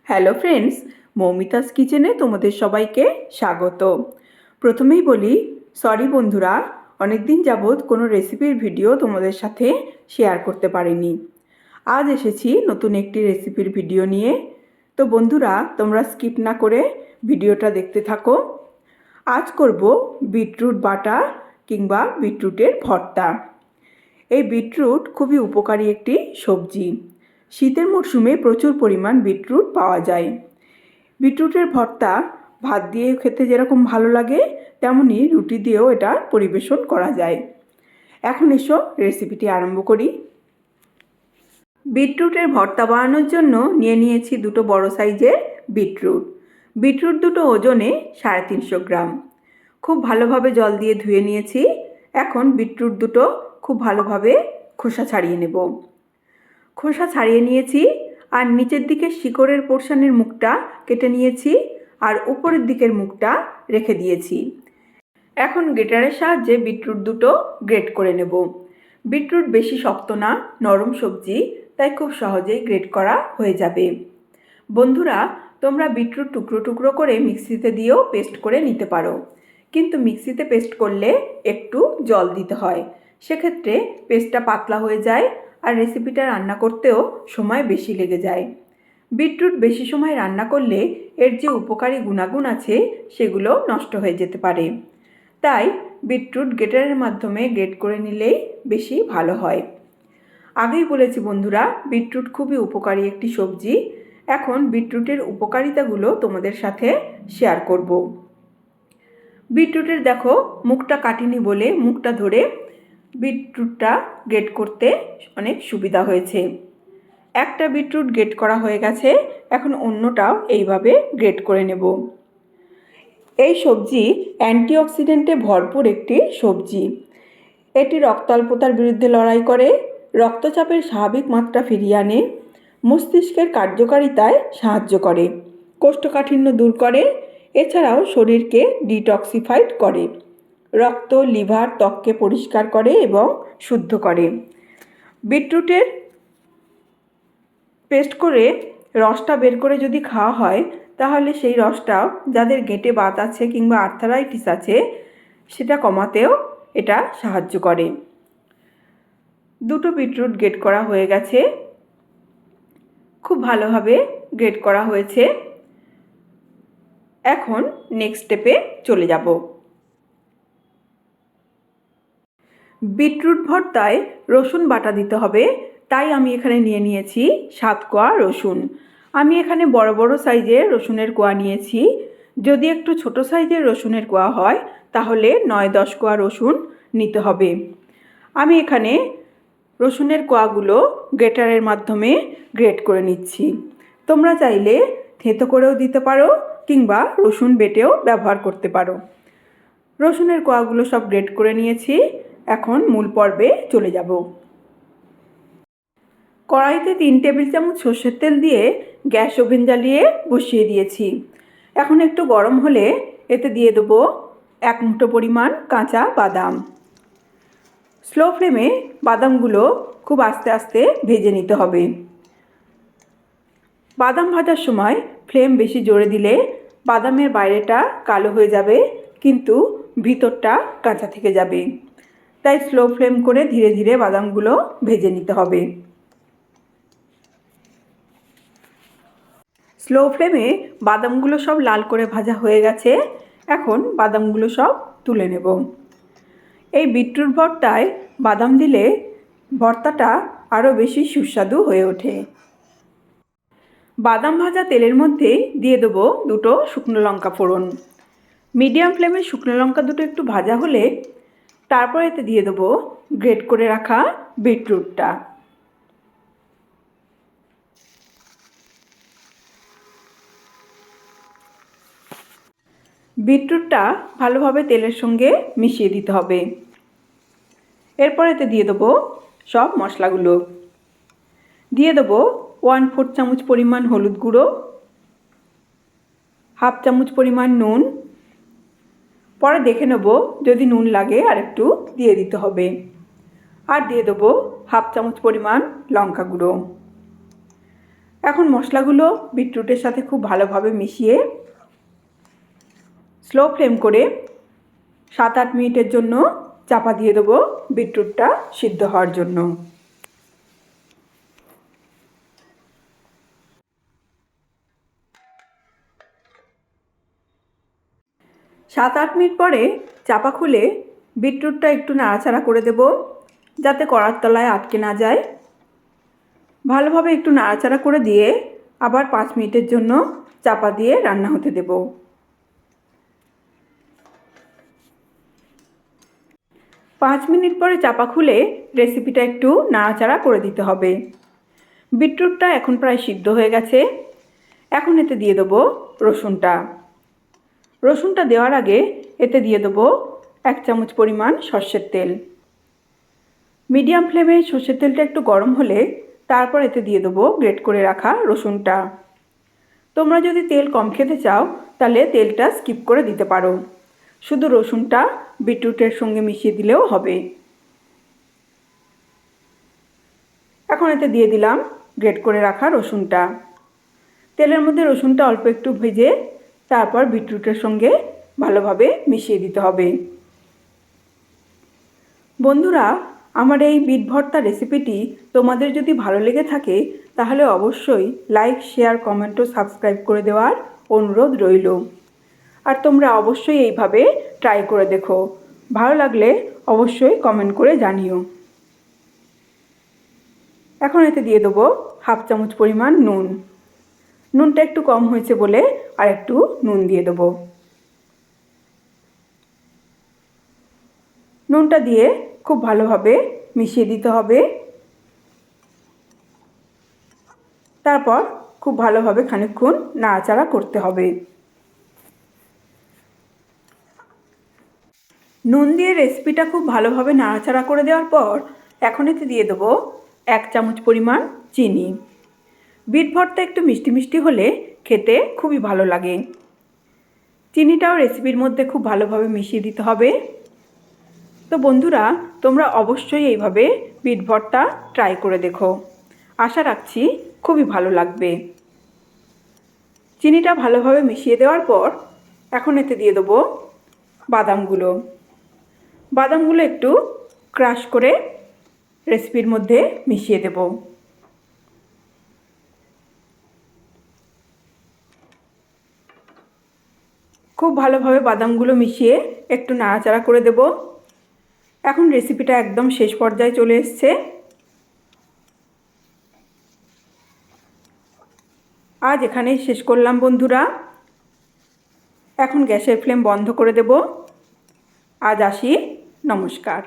Hello friends, Moumita's কিচেনে তোমাদের সবাইকে স্বাগত। প্রথমেই বলি সরি বন্ধুরা, অনেক দিন যাবৎ কোনো রেসিপির ভিডিও তোমাদের সাথে শেয়ার করতে পারিনি। আজ এসেছি নতুন একটি রেসিপির ভিডিও নিয়ে। তো বন্ধুরা, তোমরা স্কিপ না করে ভিডিওটা দেখতে থাকো। আজ করব বিটরুট বাটা কিংবা বিটরুটের ভর্তা। এই বিটরুট খুবই উপকারী একটি সবজি। শীতের মরশুমে প্রচুর পরিমাণ বিটরুট পাওয়া যায়। বিটরুটের ভর্তা ভাত দিয়ে খেতে যেরকম ভালো লাগে, তেমনি রুটি দিয়েও এটা পরিবেশন করা যায়। এখন এসো রেসিপিটি আরম্ভ করি। বিটরুটের ভর্তা বানানোর জন্য নিয়ে নিয়েছি দুটো বড় সাইজের বিটরুট। বিটরুট দুটো ওজনে 350 গ্রাম। খুব ভালোভাবে জল দিয়ে ধুয়ে নিয়েছি। এখন বিটরুট দুটো খুব ভালোভাবে খোসা ছাড়িয়ে নেব। খোসা ছাড়িয়ে নিয়েছি, আর নিচের দিকে শিকড়ের পোর্শনের মুখটা কেটে নিয়েছি, আর উপরের দিকের মুখটা রেখে দিয়েছি। এখন গ্রেটারের সাহায্যে বিটরুট দুটো গ্রেট করে নেব। বিটরুট বেশি শক্ত না, নরম সবজি, তাই খুব সহজেই গ্রেট করা হয়ে যাবে। বন্ধুরা, তোমরা বিটরুট টুকরো টুকরো করে মিক্সিতে দিয়েও পেস্ট করে নিতে পারো, কিন্তু মিক্সিতে পেস্ট করলে একটু জল দিতে হয়। সেক্ষেত্রে পেস্টটা পাতলা হয়ে যায়, আর রেসিপিটা রান্না করতেও সময় বেশি লেগে যায়। বিটরুট বেশি সময় রান্না করলে এর যে উপকারী গুণাগুণ আছে সেগুলো নষ্ট হয়ে যেতে পারে। তাই বিটরুট গ্রেটারের মাধ্যমে গ্রেট করে নিলেই বেশি ভালো হয়। আগেই বলেছি বন্ধুরা, বিটরুট খুবই উপকারী একটি সবজি। এখন বিটরুটের উপকারিতাগুলো তোমাদের সাথে শেয়ার করব। বিটরুটের দেখো মুখটা কাটিনি বলে মুখটা ধরে বিটরুটটা গ্রেট করতে অনেক সুবিধা হয়েছে। একটা বিটরুট গ্রেট করা হয়ে গেছে, এখন অন্যটাও এইভাবে গ্রেট করে নেব। এই সবজি অ্যান্টিঅক্সিডেন্টে ভরপুর একটি সবজি। এটি রক্তাল্পতার বিরুদ্ধে লড়াই করে, রক্তচাপের স্বাভাবিক মাত্রা ফিরিয়ে আনে, মস্তিষ্কের কার্যকারিতায় সাহায্য করে, কোষ্ঠকাঠিন্য দূর করে, এছাড়াও শরীরকে ডিটক্সিফাইড করে, রক্ত, লিভার, ত্বককে পরিষ্কার করে এবং শুদ্ধ করে। বিটরুটের পেস্ট করে রসটা বের করে যদি খাওয়া হয়, তাহলে সেই রসটাও যাদের গেঁটে বাত আছে কিংবা আর্থারাইটিস আছে সেটা কমাতেও এটা সাহায্য করে। দুটো বিটরুট গ্রেট করা হয়ে গেছে, খুব ভালোভাবে গ্রেট করা হয়েছে। এখন নেক্সট স্টেপে চলে যাব। বিটরুট ভর্তায় রসুন বাটা দিতে হবে, তাই আমি এখানে নিয়ে নিয়েছি 7 কোয়া রসুন। আমি এখানে বড় বড় সাইজের রসুনের কোয়া নিয়েছি। যদি একটু ছোট সাইজের রসুনের কোয়া হয় তাহলে 9-10 কোয়া রসুন নিতে হবে। আমি এখানে রসুনের কোয়াগুলো গ্রেটারের মাধ্যমে গ্রেট করে নিচ্ছি। তোমরা চাইলে থেঁতো করেও দিতে পারো কিংবা রসুন বেটেও ব্যবহার করতে পারো। রসুনের কোয়াগুলো সব গ্রেট করে নিয়েছি। এখন মূল পর্বে চলে যাব। কড়াইতে 3 টেবিল চামচ সর্ষের তেল দিয়ে গ্যাস ওভেন জ্বালিয়ে বসিয়ে দিয়েছি। এখন একটু গরম হলে এতে দিয়ে দেবো 1 মুঠো পরিমাণ কাঁচা বাদাম। স্লো ফ্লেমে বাদামগুলো খুব আস্তে আস্তে ভেজে নিতে হবে। বাদাম ভাজার সময় ফ্লেম বেশি জোরে দিলে বাদামের বাইরেটা কালো হয়ে যাবে, কিন্তু ভিতরটা কাঁচা থেকে যাবে। তাই স্লো ফ্লেম করে ধীরে ধীরে বাদামগুলো ভেজে নিতে হবে। স্লো ফ্লেমে বাদামগুলো সব লাল করে ভাজা হয়ে গেছে। এখন বাদামগুলো সব তুলে নেব। এই বিটরুট ভর্তায় বাদাম দিলে ভর্তাটা আরও বেশি সুস্বাদু হয়ে ওঠে। বাদাম ভাজা তেলের মধ্যে দিয়ে দেবো 2টো শুকনো লঙ্কা ফোড়ন। মিডিয়াম ফ্লেমে শুকনো লঙ্কা দুটো একটু ভাজা হলে তারপর এতে দিয়ে দেবো গ্রেট করে রাখা বিটরুটটা। বিটরুটটা ভালোভাবে তেলের সঙ্গে মিশিয়ে দিতে হবে। এরপর এতে দিয়ে দেবো সব মশলাগুলো। দিয়ে দেবো 1/4 চামচ পরিমাণ হলুদ গুঁড়ো, 1/2 চামচ পরিমাণ নুন। পরে দেখে নেব, যদি নুন লাগে আর একটু দিয়ে দিতে হবে। আর দিয়ে দেবো 1/2 চামচ পরিমাণ লঙ্কা গুঁড়ো। এখন মশলাগুলো বিটরুটের সাথে খুব ভালোভাবে মিশিয়ে স্লো ফ্লেম করে 7-8 মিনিটের জন্য চাপা দিয়ে দেবো বিটরুটটা সিদ্ধ হওয়ার জন্য। সাত আট মিনিট পরে চাপা খুলে বিটরুটটা একটু নাড়াচাড়া করে দেব যাতে কড়ার তলায় আটকে না যায়। ভালোভাবে একটু নাড়াচাড়া করে দিয়ে আবার 5 মিনিটের জন্য চাপা দিয়ে রান্না হতে দেব। 5 মিনিট পরে চাপা খুলে রেসিপিটা একটু নাড়াচাড়া করে দিতে হবে। বিটরুটটা এখন প্রায় সিদ্ধ হয়ে গেছে। এখন এতে দিয়ে দেবো রসুনটা। রসুনটা দেওয়ার আগে এতে দিয়ে দেবো 1 চামচ পরিমাণ সর্ষের তেল। মিডিয়াম ফ্লেমে সর্ষের তেলটা একটু গরম হলে তারপর এতে দিয়ে দেবো গ্রেট করে রাখা রসুনটা। তোমরা যদি তেল কম খেতে চাও তাহলে তেলটা স্কিপ করে দিতে পারো, শুধু রসুনটা বিটরুটের সঙ্গে মিশিয়ে দিলেও হবে। এখন এতে দিয়ে দিলাম গ্রেট করে রাখা রসুনটা। তেলের মধ্যে রসুনটা অল্প একটু ভেজে তারপর বিটরুটের সঙ্গে ভালোভাবে মিশিয়ে দিতে হবে। বন্ধুরা, আমার এই বিট ভর্তা রেসিপিটি তোমাদের যদি ভালো লেগে থাকে তাহলে অবশ্যই লাইক, শেয়ার, কমেন্ট ও সাবস্ক্রাইব করে দেওয়ার অনুরোধ রইল। আর তোমরা অবশ্যই এইভাবে ট্রাই করে দেখো, ভালো লাগলে অবশ্যই কমেন্ট করে জানিও। এখন এতে দিয়ে দেবো 1/2 চামচ পরিমাণ নুন। নুনটা একটু কম হয়েছে বলে আর একটু নুন দিয়ে দেবো। নুনটা দিয়ে খুব ভালোভাবে মিশিয়ে দিতে হবে। তারপর খুব ভালোভাবে খানিকক্ষণ নাড়াচাড়া করতে হবে। নুন দিয়ে রেসিপিটা খুব ভালোভাবে নাড়াচাড়া করে দেওয়ার পর এখন এতে দিয়ে দেবো 1 চামচ পরিমাণ চিনি। বিট ভর্তা একটু মিষ্টি মিষ্টি হলে খেতে খুবই ভালো লাগে। চিনিটাও রেসিপির মধ্যে খুব ভালোভাবে মিশিয়ে দিতে হবে। তো বন্ধুরা, তোমরা অবশ্যই এইভাবে বিট ভর্তা ট্রাই করে দেখো, আশা রাখছি খুবই ভালো লাগবে। চিনিটা ভালোভাবে মিশিয়ে দেওয়ার পর এখন এতে দিয়ে দেবো বাদামগুলো। বাদামগুলো একটু ক্রাশ করে রেসিপির মধ্যে মিশিয়ে দেব। খুব ভালোভাবে বাদামগুলো মিশিয়ে একটু নাড়াচাড়া করে দেব। এখন রেসিপিটা একদম শেষ পর্যায়ে চলে এসছে। আজ এখানেই শেষ করলাম বন্ধুরা। এখন গ্যাসের ফ্লেম বন্ধ করে দেব। আজ আসি, নমস্কার।